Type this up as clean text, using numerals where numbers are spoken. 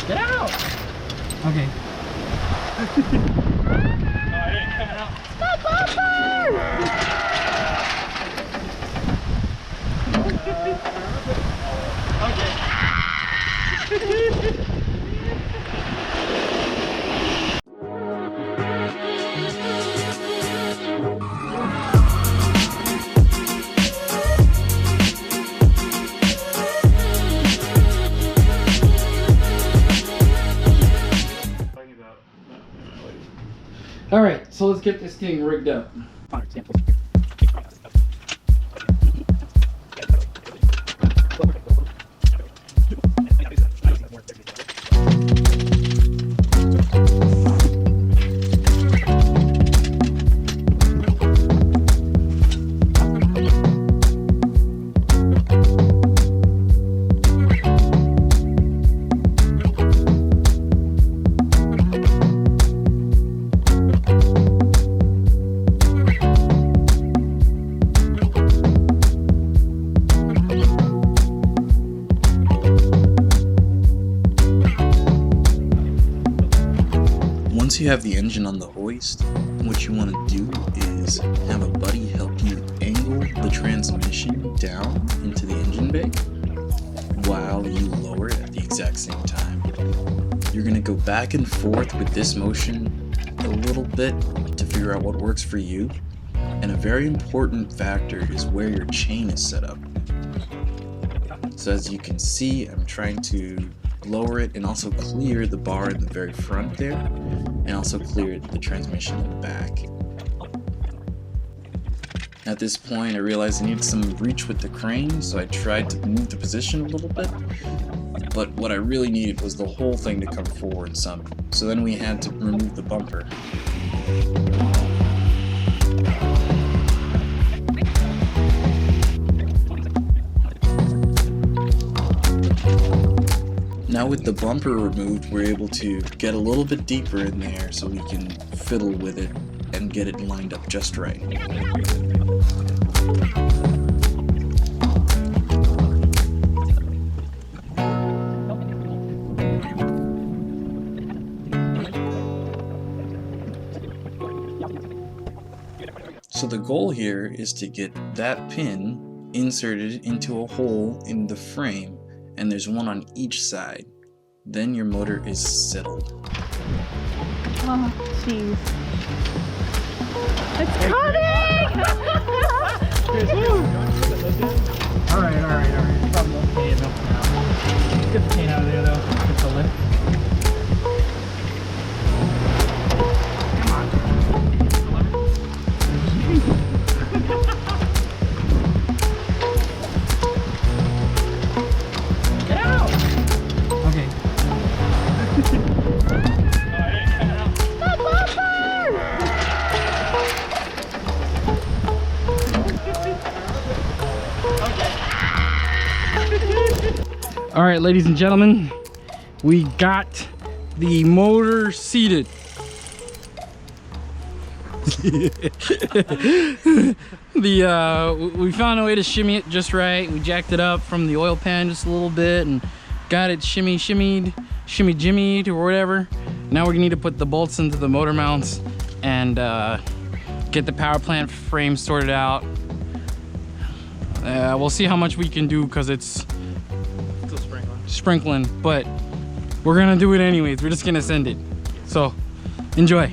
Get out! Okay. Stop, bumper! All right, so let's get this thing rigged up. Once you have the engine on the hoist, what you want to do is have a buddy help you angle the transmission down into the engine bay while you lower it at the exact same time. You're going to go back and forth with this motion a little bit to figure out what works for you, and a very important factor is where your chain is set up. So as you can see, I'm trying to lower it and also clear the bar in the very front there, and also clear the transmission in the back. At this point I realized I needed some reach with the crane, so I tried to move the position a little bit, but what I really needed was the whole thing to come forward some, so then we had to remove the bumper. Now with the bumper removed, we're able to get a little bit deeper in there so we can fiddle with it and get it lined up just right. So the goal here is to get that pin inserted into a hole in the frame, and there's one on each side. Then your motor is settled. Oh, jeez. It's coming! Alright. Probably won't pay enough now. Get the chain out of there though. Get the lift. Come on. Get out! Okay. Stop, bumper! All right, ladies and gentlemen, we got the motor seated. We found a way to shimmy it just right. We jacked it up from the oil pan just a little bit and got it shimmy-jimmied or whatever. Now we need to put the bolts into the motor mounts and get the power plant frame sorted out. We'll see how much we can do because it's still sprinkling, but we're gonna do it anyways. We're just gonna send it. So enjoy.